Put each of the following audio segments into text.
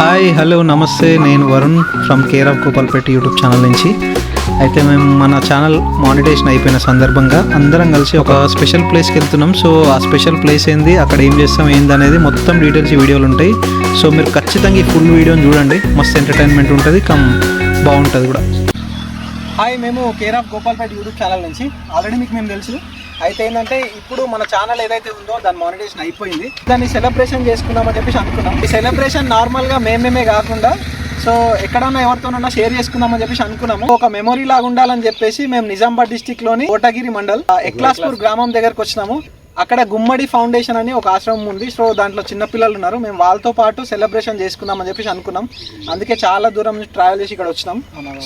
Hi hello నమస్తే, నేను Varun from care of Gopalpet YouTube channel నుంచి. అయితే మేము మన ఛానల్ మానిటైజేషన్ అయిపోయిన సందర్భంగా అందరం కలిసి ఒక స్పెషల్ ప్లేస్కి వెళ్తున్నాం. సో ఆ స్పెషల్ ప్లేస్ ఏంది, అక్కడ ఏం చేస్తాం ఏంది అనేది మొత్తం డీటెయిల్స్ ఈ వీడియోలు ఉంటాయి. సో మీరు ఖచ్చితంగా ఈ ఫుల్ వీడియోని చూడండి, మస్తు ఎంటర్టైన్మెంట్ ఉంటుంది, బాగుంటుంది కూడా. హాయ్, మేము care of Gopalpet YouTube channel నుంచి. ఆల్రెడీ మీకు మేము తెలుసు. అయితే ఏంటంటే ఇప్పుడు మన ఛానల్ ఏదైతే ఉందో దాని మానిటైజేషన్ అయిపోయింది. దాన్ని సెలబ్రేషన్ చేసుకుందామని చెప్పేసి అనుకున్నాం. ఈ సెలబ్రేషన్ నార్మల్గా మేమే కాకుండా సో ఎక్కడన్నా ఎవరితోనన్నా షేర్ చేసుకుందామని చెప్పేసి అనుకున్నాము. ఒక మెమొరీ లాగా ఉండాలని చెప్పేసి మేము నిజామాబాద్ డిస్టిక్ లోని కోటగిరి మండల్ ఎక్లాస్పూర్ గ్రామం దగ్గరకు వచ్చినాము. అక్కడ గుమ్మడి ఫౌండేషన్ అని ఒక ఆశ్రమం ఉంది. సో దాంట్లో చిన్నపిల్లలు ఉన్నారు. మేము వాళ్ళతో పాటు సెలబ్రేషన్ చేసుకుందామని చెప్పేసి అనుకున్నాం. అందుకే చాలా దూరం నుంచి ట్రావెల్ చేసి ఇక్కడ వచ్చినాం.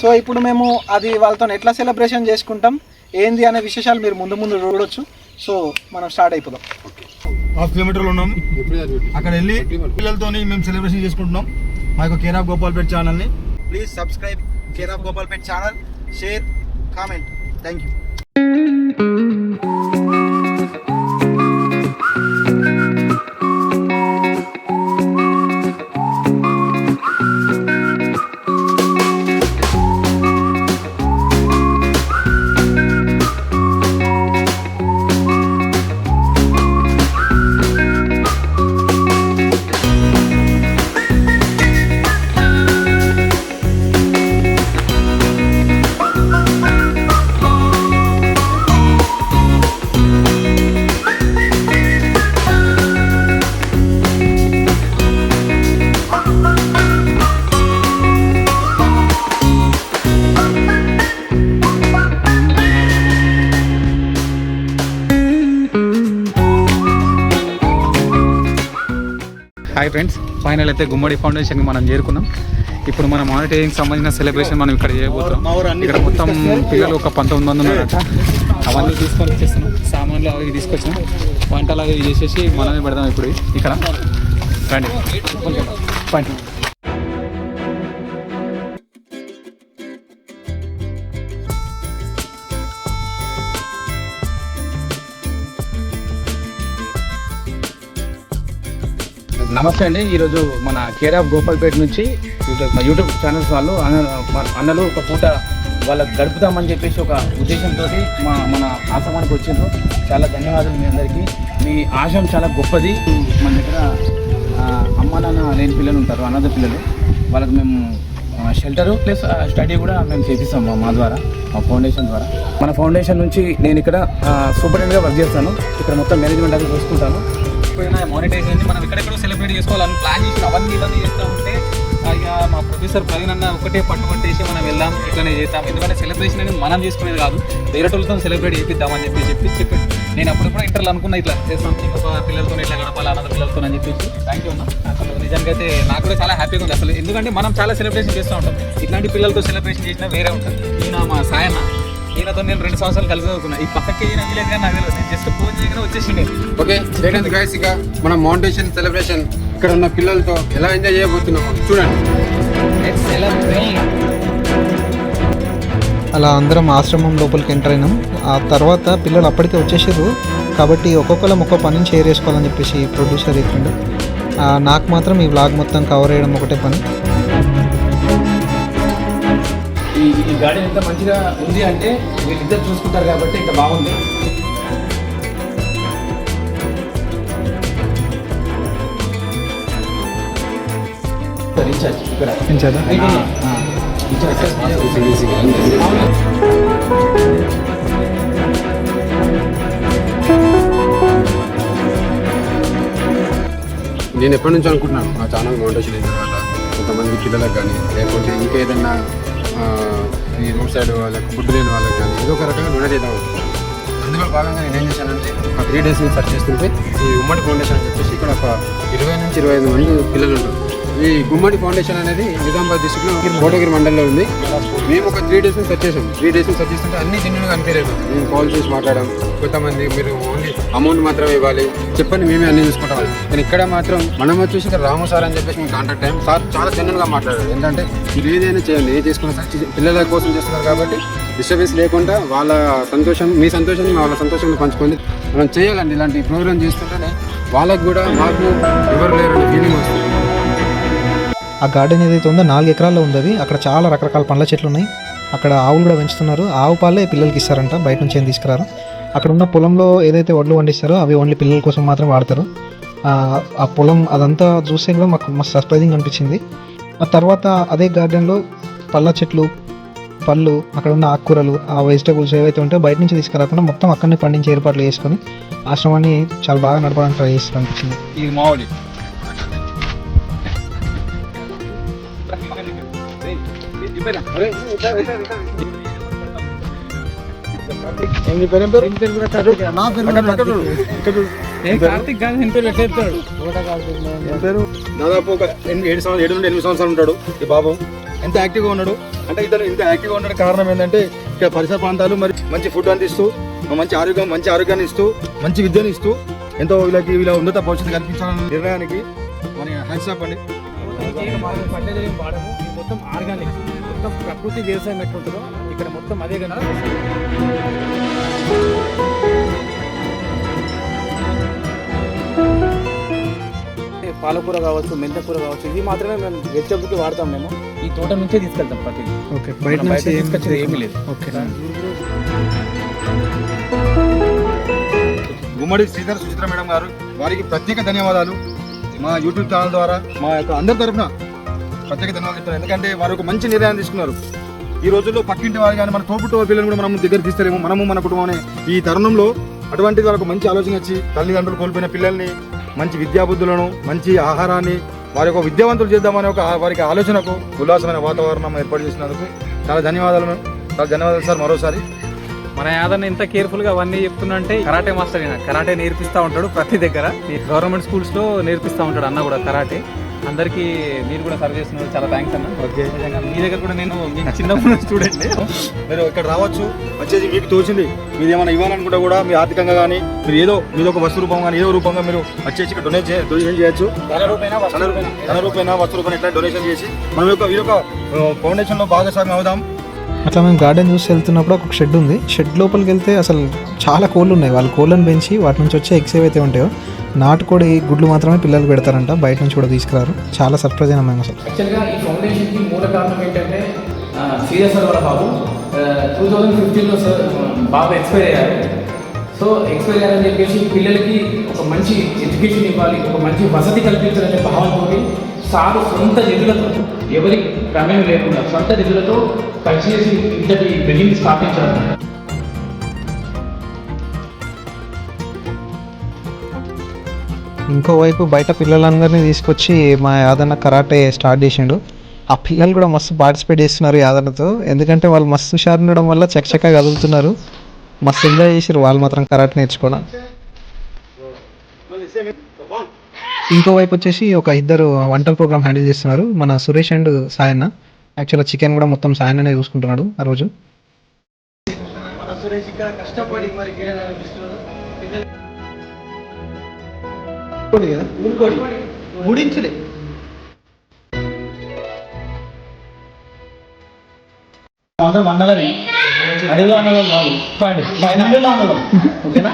సో ఇప్పుడు మేము అది వాళ్ళతో ఎట్లా సెలబ్రేషన్ చేసుకుంటాం ఏంది అనే విశేషాలు మీరు ముందు చూడొచ్చు. సో మనం స్టార్ట్ అయిపోదాం. 1/2 కిలోమీటర్లు ఉన్నాం. అక్కడ వెళ్ళి పిల్లలతో మేము సెలబ్రేషన్ చేసుకుంటున్నాం. మా యొక్క కేర్ ఆఫ్ గోపాల్పేట ఛానల్ని please subscribe care of Gopalpet channel, share, comment. Thank you. Hi friends, final అయితే గుమ్మడి ఫౌండేషన్కి మనం చేరుకున్నాం. ఇప్పుడు మన మానిటైజింగ్ సంబంధించిన సెలబ్రేషన్ మనం ఇక్కడ చేయబోతున్నాం. ఇక్కడ మొత్తం పిల్లలు ఒక 19 మంది ఉన్నారట. అవన్నీ తీసుకొని వచ్చేస్తున్నాం, సామాన్లు అవి తీసుకొచ్చినాం, వంటలు అవి చేసేసి మనమే పెడదాం. ఇప్పుడు ఇక్కడ రండి. నమస్తే అండి. ఈరోజు మన కేర్ ఆఫ్ గోపాల్పేట నుంచి యూట్యూబ్ ఛానల్స్ వాళ్ళు అన్నలు ఒక పూట వాళ్ళకి గడుపుతామని చెప్పేసి ఒక ఉద్దేశంతో మన ఆశ్రమానికి వచ్చిండ్రు. చాలా ధన్యవాదాలు మీ అందరికీ. మీ ఆశయం చాలా గొప్పది. మన దగ్గర అమ్మ నాన్న లేని పిల్లలు ఉంటారు, అనాథ పిల్లలు. వాళ్ళకి మేము షెల్టరు ప్లస్ స్టడీ కూడా మేము చేపిస్తాం మా ద్వారా, మా ఫౌండేషన్ ద్వారా. మన ఫౌండేషన్ నుంచి నేను ఇక్కడ సూపరింటెండెంట్గా వర్క్ చేస్తాను. ఇక్కడ మొత్తం మేనేజ్మెంట్ అది చూసుకుంటాను. మానిటైజేషన్ మనం ఎక్కడెక్కడో సెలబ్రేట్ చేసుకోవాలని ప్లాన్ చేసి అవన్నీ ఇవన్నీ చేస్తూ ఉంటే ఇక మా ప్రొడ్యూసర్ ప్రవీణ్ అన్న ఒకటే పట్టుబట్టేసి మనం వెళ్దాం, ఇట్లనే చేద్దాం. ఎందుకంటే సెలబ్రేషన్ అనేది మనం చేసుకునేది కాదు, వేరే వాళ్ళతో సెలబ్రేట్ చేపిద్దామని చెప్పాడు. నేను అప్పుడు కూడా ఇంటర్లో అనుకున్నా ఇట్లా సంథింగ్ ఒక పిల్లలతో ఇట్లా గడపాలి, అన్నది పిల్లలతో అని చెప్పేసి. థ్యాంక్ యూ అన్న. అసలు నిజంగా అయితే నాకు కూడా చాలా హ్యాపీగా ఉంది అసలు. ఎందుకంటే మనం చాలా సెలబ్రేషన్ చేస్తూ ఉంటాం, ఇట్లాంటి పిల్లలతో సెలబ్రేషన్ చేసినా వేరే ఉంటుంది. ఈయన మా సాయన్న, ఈయనతో నేను 2 సంవత్సరాలు కలిసి చదువుకున్నా. ఈ పక్కకి ఈయన వీలేదు కానీ నాకు తెలియదు. నేను జస్ట్ ఫోన్ చేయగానే వచ్చేసిండే. ఓకే ఏంటంటే గైస్, ఇక మనం మౌంటేషన్ సెలబ్రేషన్ ఇక్కడ ఉన్న పిల్లలతో ఎలా ఎంజాయ్ చేయబోతున్నామో చూడండి. అలా అందరం ఆశ్రమం లోపలికి ఎంటర్ అయినాం. ఆ తర్వాత పిల్లలు అప్పటికే వచ్చేసారు కాబట్టి ఒక్కొక్కరం ఒక్కో పనిని షేర్ చేసుకోవాలని చెప్పేసి ప్రొడ్యూసర్ చెప్పిండు. నాకు మాత్రం ఈ వ్లాగ్ మొత్తం కవర్ చేయడం ఒకటే పని. ఈ గార్డెన్ ఎంత మంచిగా ఉంది అంటే వీళ్ళిద్దరు చూసుకుంటారు కాబట్టి ఇంత బాగుంది. నేను ఎప్పటి నుంచో అనుకుంటున్నాను మా ఛానల్ మౌంటేషన్ అయిన తర్వాత కొంతమంది పిల్లలకు కానీ లేకపోతే ఇంకేదన్నా ఈ రోడ్ సైడ్ వాళ్ళకి ఫుడ్ లేని వాళ్ళకి కానీ ఏదో ఒక రకంగా డొనేట్ చేద్దాం. అందులో భాగంగా నేను ఏం చేశానంటే ఒక 3 days నుంచి సెర్చ్ చేస్తుంటే ఈ ఉమ్మడి ఫౌండేషన్ అని చెప్పేసి ఇక్కడ ఒక 20 నుంచి 25 మంది పిల్లలు ఉంటారు. ఈ గుమ్మడి ఫౌండేషన్ అనేది నిజామాబాద్ డిస్ట్రిక్ట్లో కోటగిరి మండలంలో ఉంది. మేము ఒక 3 days నుంచి సెర్చ్ చేసాం. 3 days నుంచి సెర్చ్ చేస్తుంటే అన్ని జెన్యూన్గా అనిపించలేదు. మేము కాల్ చేసి మాట్లాడడం, కొంతమంది మీరు ఓన్లీ అమౌంట్ మాత్రమే ఇవ్వాలి చెప్పండి, మేమే అన్ని చూసుకుంటాం. కానీ ఇక్కడ మాత్రం మనం వచ్చేసి ఇక్కడ రాము సార్ అని చెప్పేసి మేము కాంటాక్ట్ టైం సార్ చాలా జెన్యూన్గా మాట్లాడారు. ఏంటంటే మీరు ఏదైనా చేయండి, ఏ చేసుకున్న సార్ పిల్లల కోసం చేస్తున్నారు కాబట్టి డిస్టర్బెన్స్ లేకుండా వాళ్ళ సంతోషం, మీ సంతోషాన్ని వాళ్ళ సంతోషంలో పంచుకొని మనం చేయాలండి. ఇలాంటి ప్రోగ్రామ్ చేస్తుంటేనే వాళ్ళకు కూడా మాకు ఎవరు లేరని ఫీలింగ్ వస్తుంది. ఆ గార్డెన్ ఏదైతే ఉందో 4 ఎకరాల్లో ఉంది అది. అక్కడ చాలా రకరకాల పండ్ల చెట్లు ఉన్నాయి. అక్కడ ఆవులు కూడా పెంచుతున్నారు. ఆవు పాలే పిల్లలకి ఇస్తారంట, బయట నుంచి ఏం తీసుకురారు. అక్కడ ఉన్న పొలంలో ఏదైతే వడ్లు పండిస్తారో అవి ఓన్లీ పిల్లల కోసం మాత్రం వాడతారు. ఆ పొలం అదంతా చూస్తే కూడా మాకు మస్తు సర్ప్రైజింగ్ అనిపించింది. ఆ తర్వాత అదే గార్డెన్లో పళ్ళ చెట్లు, పళ్ళు, అక్కడ ఉన్న ఆకుకూరలు, ఆ వెజిటబుల్స్ ఏవైతే ఉంటాయో బయట నుంచి తీసుకురాకుండా మొత్తం అక్కడనే పండించే ఏర్పాట్లు చేసుకొని ఆశ్రమాన్ని చాలా బాగా నడపడానికి ట్రై చేస్తూ అనిపించింది. ఇది మామిడి దాదాపు ఒక 7 నుండి 8 సంవత్సరాలు ఉంటాడు ఈ బాబు. ఎంత యాక్టివ్గా ఉన్నాడు అంటే ఇతను ఇంత యాక్టివ్గా ఉండడానికి కారణం ఏంటంటే ఇక్కడ పరిసర ప్రాంతాలు మరి మంచి ఫుడ్ అందిస్తూ మంచి ఆరోగ్యాన్ని ఇస్తూ మంచి విద్యను ఇస్తూ ఎంతో వీళ్ళ ఉన్నత భవిష్యత్తు కల్పించాలనే నిర్ణయానికి మన హ్యాండ్స్ ఆఫ్ అండి. మొత్తం ఆర్గానిక్, మొత్తం ప్రకృతి వ్యవసాయం ఎట్లుంటుందో ఇక్కడ మొత్తం అదే కదా. పాలకూర కావచ్చు, మెంతకూర కావచ్చు, ఇది మాత్రమే మేము వెజిటబుల్కి వాడతాం. మేము ఈ తోట నుంచే తీసుకెళ్తాం ప్రతి. ఓకే, బయట నుంచి తీసుకొచ్చేది ఏమీ లేదు. ఓకే. గుమ్మడి శ్రీధర్ సుచిత్ర మేడం గారు, వారికి ప్రత్యేక ధన్యవాదాలు. మా యూట్యూబ్ ఛానల్ ద్వారా మా యొక్క అందరి తరఫున ప్రత్యేక ధన్యవాదాలు చెప్తారు. ఎందుకంటే వారు ఒక మంచి నిర్ణయాన్ని తీసుకున్నారు. ఈ రోజుల్లో పక్కింటి వారు కానీ మన తోబుట్టువ పిల్లలు కూడా మనం దగ్గర తీస్తారేమో, మనము మన కుటుంబం ఈ తరుణంలో అటువంటి వాళ్ళకు మంచి ఆలోచన వచ్చి తల్లిదండ్రులు కోల్పోయిన పిల్లల్ని మంచి విద్యాబుద్ధులను, మంచి ఆహారాన్ని, వారి యొక్క విద్యావంతులు చేద్దామనే వారికి ఆలోచనకు ఉల్లాసమైన వాతావరణం ఏర్పాటు చేసినందుకు చాలా ధన్యవాదాలు సార్. మరోసారి మన యాదన్న ఇంత కేర్ఫుల్గా అవన్నీ చెప్తున్నంటే కరాటే మాస్టర్ అయినా కరాటే నేర్పిస్తూ ఉంటాడు ప్రతి దగ్గర. గవర్నమెంట్ స్కూల్స్లో నేర్పిస్తూ ఉంటాడు అన్న కూడా కరాటే. అందరికీ మీరు కూడా సర్వ్ చేస్తున్నారు, చాలా థ్యాంక్స్ అన్న. ఓకే, మీ దగ్గర కూడా నేను చిన్నప్పుడు స్టూడెంట్. మీరు ఇక్కడ రావచ్చు, వచ్చేసి మీకు తోచింది మీరు ఏమైనా ఇవ్వాలనుకుంటే కూడా మీ ఆర్థికంగా కానీ మీరు ఏదో ఒక వస్తు రూపం కానీ ఏదో రూపంగా మీరు వచ్చేసి ఇక్కడ డొనేషన్ చేయొచ్చు. ధన రూపాయన వస్తు రూపాయన ఇట్లా డొనేషన్ చేసి మనం ఈ యొక్క ఫౌండేషన్లో భాగస్వామ్యం అవుదాం. అట్లా మేము గార్డెన్ చూసి వెళ్తున్నప్పుడు ఒక షెడ్ ఉంది. షెడ్ లోపలికి వెళ్తే అసలు చాలా కోళ్ళు ఉన్నాయి. వాళ్ళు కోళ్ళను పెంచి వాటి నుంచి వచ్చే ఎగ్స్ ఏవైతే ఉంటాయో నాటుకోడి గుడ్లు మాత్రమే పిల్లలకు పెడతారంట, బయట నుంచి కూడా తీసుకురారు. చాలా సర్ప్రైజ్ అయినా మేము అసలు. యాక్చువల్గా ఈ ఫౌండేషన్కి మూల కారణం ఏంటంటే శ్రీధర్ సార్ వాళ్ళ బాబు 2015లో సార్ బాబు ఎక్స్పైర్ అయ్యారు. సో ఎక్స్పైర్ అయ్యారని చెప్పేసి పిల్లలకి ఒక మంచి ఎడ్యుకేషన్ ఇవ్వాలి, ఒక మంచి వసతి కల్పించాలనే భావంతో సారు సొంత నిధులతో, ఎవరి ప్రమేయం లేకుండా సొంత నిధులతో పనిచేసి ఇంతటి బిల్డింగ్ స్థాపించారు. ఇంకోవైపు బయట పిల్లలందరినీ తీసుకొచ్చి మా యాదన్న కరాటే స్టార్ట్ చేసిండు. ఆ పిల్లలు కూడా మస్తు పార్టిసిపేట్ చేస్తున్నారు యాదన్నతో, ఎందుకంటే వాళ్ళు మస్తు హుషారు ఉండడం వల్ల చక్కచక్క కదులుతున్నారు. మస్తు ఎంజాయ్ చేసారు వాళ్ళు మాత్రం కరాటే నేర్చుకోవడం. ఇంకోవైపు వచ్చేసి ఒక ఇద్దరు వంటల ప్రోగ్రామ్ హ్యాండిల్ చేస్తున్నారు, మన సురేష్ అండ్ సాయన్న. యాక్చువల్గా చికెన్ కూడా మొత్తం సాయన్ననే చూసుకుంటున్నాడు ఆ రోజు. ముడించులే ఓకేనా.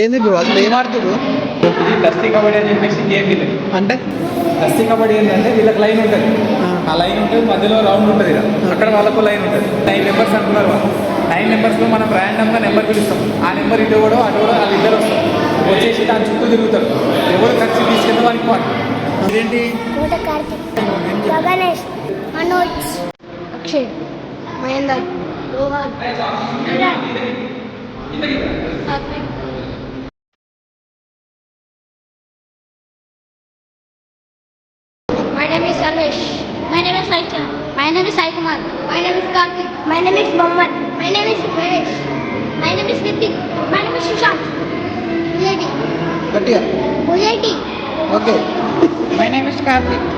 ఏంది బ్రో అసలు ఏం ఆడుతున్నారు? ఇది దస్తీ కబడ్డీ అని చెప్పేసి గేమ్ వీళ్ళకి. అంటే దస్తీ కబడ్డీ ఏంటంటే వీళ్ళకి లైన్ ఉంటుంది, ఆ లైన్ ఉంటుంది, మధ్యలో రౌండ్ ఉంటుంది ఇక. అక్కడ వాళ్ళకు లైన్ ఉంటుంది. 9 మెంబర్స్ అనుకున్నారు వాళ్ళు. 9 మెంబర్స్లో మనం ర్యాండమ్గా నెంబర్ పిలుస్తాం. ఆ నెంబర్ ఇటు కూడా అటు కూడా వాళ్ళు ఇద్దరు వస్తారు, వచ్చేసి దాని చుట్టూ తిరుగుతారు. ఎవరు ఖర్చు తీసుకెళ్ళి వానికి పాటు. ఇదేంటి? Kota Karthik, Gaganesh, Manoj, Akshay, Mahender, Rohan, My name is Alvesh. My name is Saitya. My name is Sai Kumar. My name is Karthik. My name is Mohammed. My name is Vesh. My name is Nitik. My name is Sushant. Lady. గట్టిగా. Bugatti. Okay. My name is Karthik.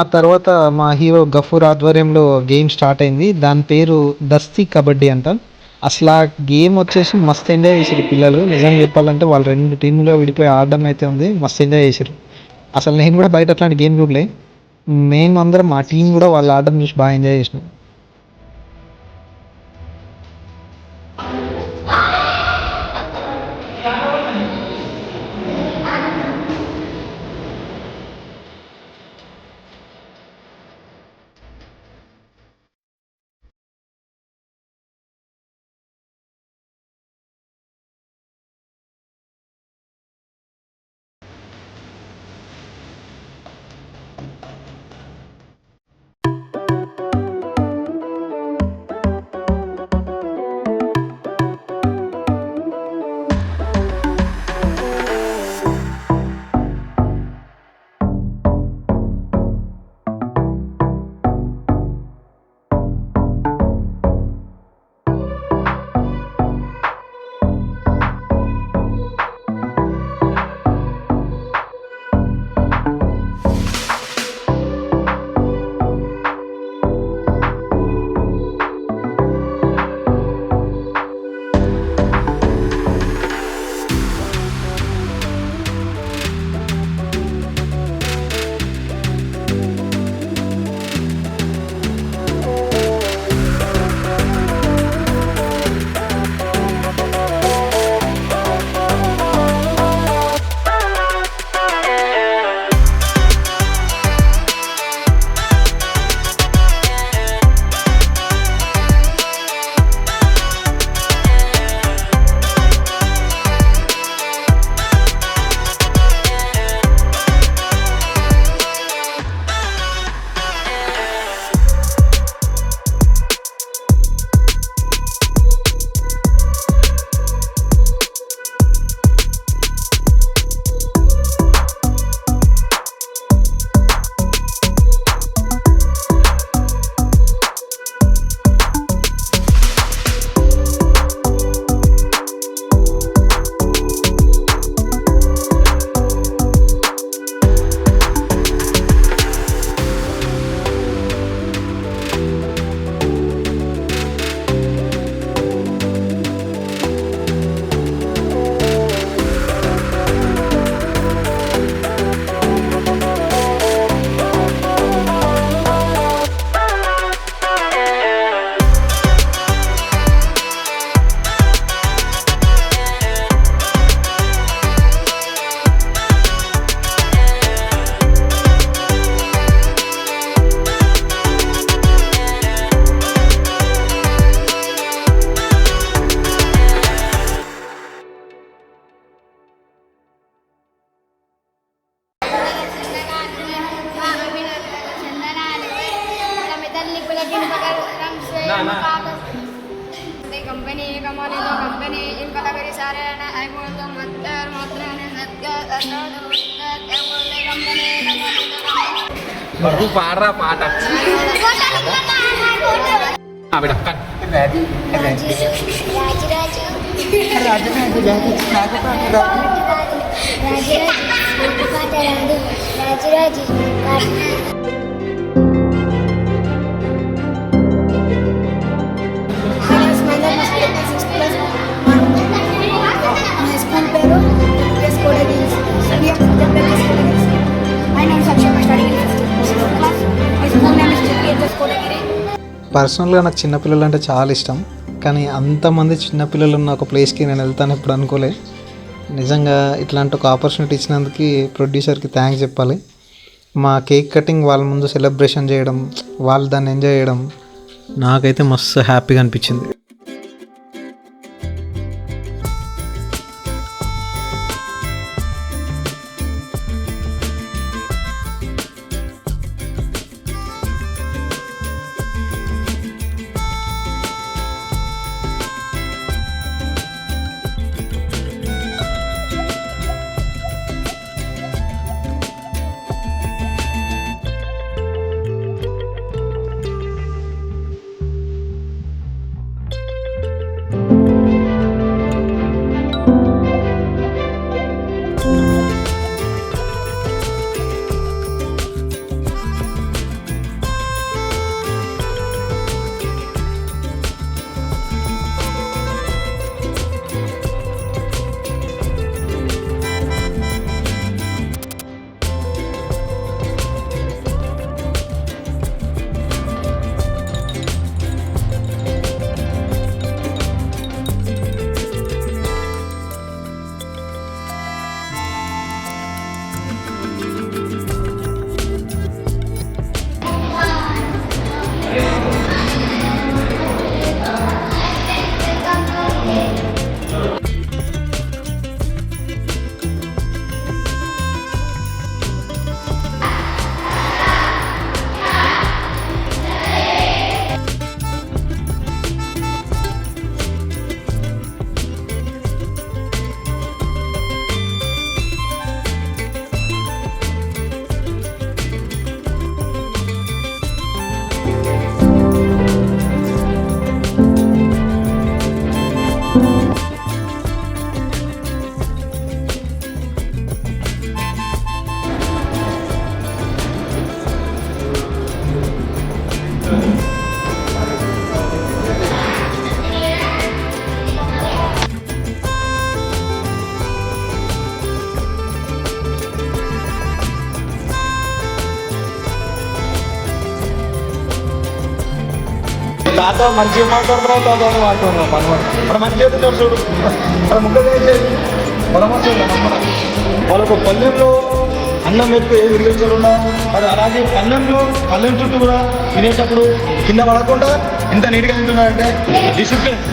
ఆ తర్వాత మా hero Gafoor ఆధ్వర్యంలో game start అయింది. దాని పేరు దస్తీ కబడ్డీ అంట. అసలు ఆ గేమ్ వచ్చేసి మస్తు ఎంజాయ్ చేసారు పిల్లలు. నిజంగా చెప్పాలంటే వాళ్ళు 2 టీంలుగా విడిపోయి ఆడడం అయితే ఉంది. మస్తు ఎంజాయ్ చేసారు. అసలు నేను కూడా బయట అట్లాంటి గేమ్ చూడలే. మేము అందరం మా టీం కూడా వాళ్ళు ఆడడం చూసి బాగా ఎంజాయ్ చేసినాం. कंपनी कमाने दो कंपनी इन कलाकारी सारे ना आई बोल दो मत्तर मत्तर ने सत्या करना दो क्या बोलते कंपनी कमाने दो baru parah padat. Ah, beda kan. राज राज राज राज పర్సనల్గా నాకు చిన్నపిల్లలు అంటే చాలా ఇష్టం. కానీ అంతమంది చిన్నపిల్లలు ఉన్న ఒక ప్లేస్కి నేను వెళ్తాను ఎప్పుడు అనుకోలే. నిజంగా ఇట్లాంటి ఒక ఆపర్చునిటీ ఇచ్చినందుకు ప్రొడ్యూసర్కి థ్యాంక్స్ చెప్పాలి. మా కేక్ కటింగ్ వాళ్ళ ముందు సెలబ్రేషన్ చేయడం, వాళ్ళు దాన్ని ఎంజాయ్ చేయడం నాకైతే మస్తు హ్యాపీగా అనిపించింది. తాత మంచిగా మాట్లాడుతున్నావు, తాత అని మాట్లాడుతున్నావు మన మంచిగా తిన్నారు చూడు, మన ముక్క చేసేది మన వాళ్ళకు పల్లెంలో అన్నం ఎక్కువ ఏ విలేజ్లో ఉన్నా మరి అలాగే పల్లెం చుట్టూ కూడా తినేటప్పుడు కింద పడకుండా ఎంత నీట్గా తింటున్నారంటే డిసిప్లిన్.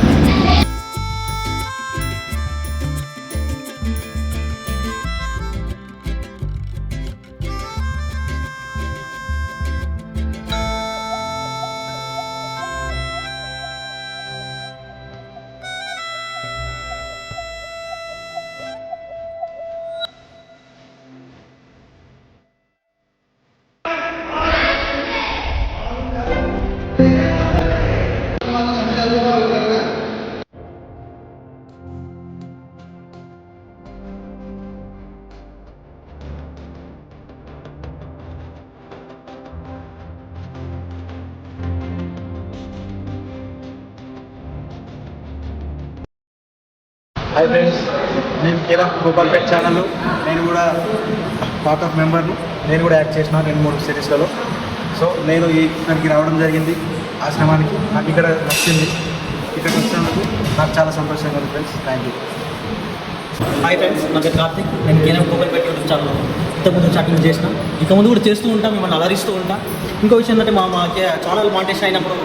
హాయ్ ఫ్రెండ్స్, నేను కేరాఫ్ గోపాల్పేట్ ఛానల్, నేను కూడా పార్ట్ ఆఫ్ మెంబర్ను, నేను కూడా యాక్ట్ చేసిన 2-3 సిరీస్లలో. సో నేను ఇక్కడికి రావడం జరిగింది ఆశ్రమానికి, నాకు ఇక్కడ నచ్చింది, ఇక్కడికి వచ్చినందుకు నాకు చాలా సంతోషంగా ఉంది friends. Thank you. Hi friends, నా పేరు కార్తిక్. నేను కేరాఫ్ గోపాల్పేట్ యూట్యూబ్ ఛానల్ ఇంతకుముందు చాటింగ్ చేసిన, ఇక ముందు కూడా చేస్తూ ఉంటాం, మిమ్మల్ని అలరిస్తూ ఉంటాం. ఇంకో విషయం ఏంటంటే మా ఛానల్ మానిటైజేషన్ అయినప్పుడు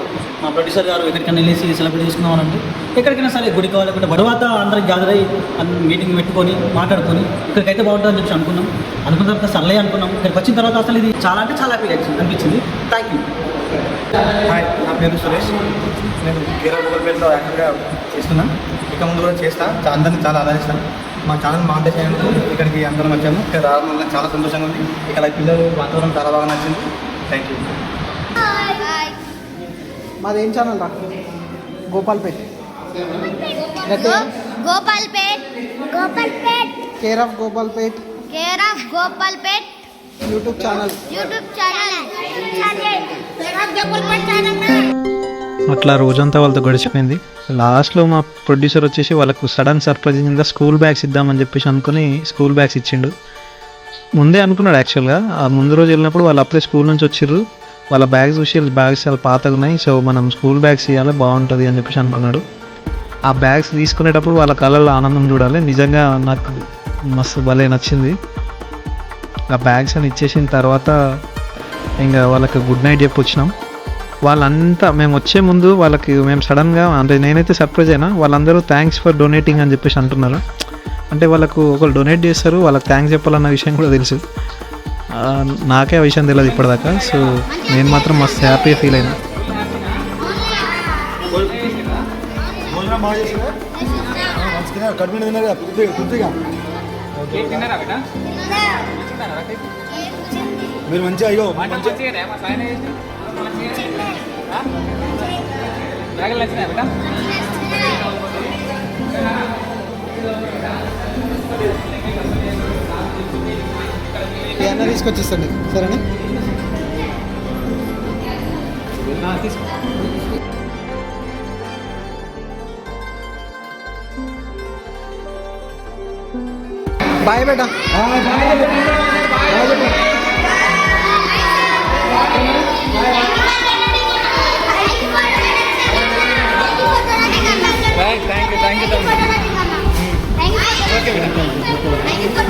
మా ప్రొడ్యూసర్ గారు ఎక్కడికైనా వెళ్ళేసి సెలబ్రేట్ చేసుకున్నామనంటే ఎక్కడికైనా సరే గుడి కావాలనుకుంటే బడవాత అందరం గ్యాదర్ అయ్యి మీటింగ్ పెట్టుకొని మాట్లాడుకొని ఇక్కడికైతే బాగుంటుందని చెప్పి అనుకున్న తర్వాత సర్లే అనుకున్నాం. ఇక్కడికి వచ్చిన తర్వాత అసలు ఇది చాలా అంటే చాలా హ్యాపీగా అనిపించింది. Thank you. హాయ్, నా పేరు సురేష్. నేను కేరాఫ్ గోపాల్పేట్లో యాక్టివ్గా చేస్తున్నాను, ఇక ముందు కూడా చేస్తాను. అందరినీ చాలా ఆదరిస్తాను. మా ఛానల్ మానిటైజ్ అయినందుకు ఇక్కడికి అందరం వచ్చాము. ఇక్కడ రావడం వల్ల చాలా సంతోషంగా ఉంది. ఇక్కడ పిల్లలు వాతావరణం చాలా బాగా నచ్చింది. Thank you. మాదేం ఛానల్ రా? Gopalpet. Gopalpet care of Gopalpet YouTube channel. అట్లా రోజంతా వాళ్ళతో గడిచిపోయింది. లాస్ట్లో మా ప్రొడ్యూసర్ వచ్చేసి వాళ్ళకు సడన్ సర్ప్రైజ్ కింద స్కూల్ బ్యాగ్స్ ఇద్దామని చెప్పేసి అనుకుని స్కూల్ బ్యాగ్స్ ఇచ్చిండు. ముందే అనుకున్నాడు యాక్చువల్గా. ఆ ముందు రోజు వెళ్ళినప్పుడు వాళ్ళు అప్పుడే స్కూల్ నుంచి వచ్చిర్రు. వాళ్ళ బ్యాగ్స్ చూసి బ్యాగ్స్ చాలా పాతగా ఉన్నాయి, సో మనం స్కూల్ బ్యాగ్స్ ఇవ్వాలి బాగుంటుంది అని చెప్పేసి అనుకున్నాడు. ఆ బ్యాగ్స్ తీసుకునేటప్పుడు వాళ్ళ కళ్ళల్లో ఆనందం చూడాలి. నిజంగా నాకు మస్తు భలే నచ్చింది. ఆ బ్యాగ్స్ అని ఇచ్చేసిన తర్వాత ఇంకా వాళ్ళకి గుడ్ నైట్ చెప్పి వచ్చినాం. వాళ్ళంతా మేము వచ్చే ముందు వాళ్ళకి మేము సడన్గా, అంటే నేనైతే సర్ప్రైజ్ అయినా, వాళ్ళందరూ థ్యాంక్స్ ఫర్ డొనేటింగ్ అని చెప్పేసి అంటున్నారు. అంటే వాళ్ళకు ఒకరు డొనేట్ చేస్తారు, వాళ్ళకి థ్యాంక్స్ చెప్పాలన్న విషయం కూడా తెలుసు. నాకే ఆ విషయం తెలియదు ఇప్పటిదాకా. సో నేను మాత్రం మస్తు హ్యాపీగా ఫీల్ అయినా. భోజనం బాగా చేసినా మంచిగా కడుపు తిన్నారు పూర్తిగా. మీరు మంచిగా అయ్యో అన్న తీసుకొచ్చేస్తాను, సరేనా? బాయ్ బేటా.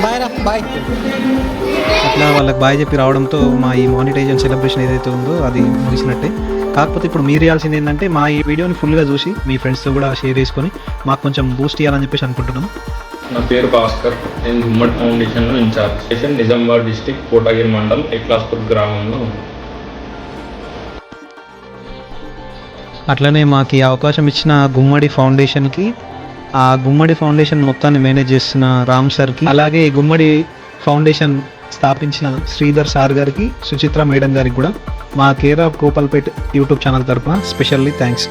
బాయ్ రా, బాయ్. అట్లా వాళ్ళకి బాయ్ చెప్పి రావడంతో మా ఈ మానిటైజేషన్ సెలబ్రేషన్ ఏదైతే ఉందో అది ముగిసినట్టే. కాకపోతే ఇప్పుడు మీరు చేయాల్సింది ఏంటంటే మా ఈ వీడియోని ఫుల్గా చూసి మీ ఫ్రెండ్స్తో కూడా షేర్ చేసుకొని మాకు కొంచెం బూస్ట్ చేయాలని చెప్పేసి అనుకుంటున్నాం. నా పేరు భాస్కర్. నేను గుమ్మడి ఫౌండేషన్లో incharge. Station Nizamabad district Kotagiri మండలం ఎక్లాస్పూర్ గ్రామంలో. అట్లనే మాకు ఈ అవకాశం ఇచ్చిన గుమ్మడి ఫౌండేషన్కి, ఆ గుమ్మడి ఫౌండేషన్ మొత్తాన్ని మేనేజ్ చేస్తున్న రామ్ సార్కి, అలాగే గుమ్మడి ఫౌండేషన్ స్థాపించిన శ్రీధర్ సార్ గారికి, సుచిత్ర మేడం గారికి కూడా మా కేరాఫ్ గోపాల్పేట్ యూట్యూబ్ ఛానల్ తరఫున స్పెషల్లీ థ్యాంక్స్.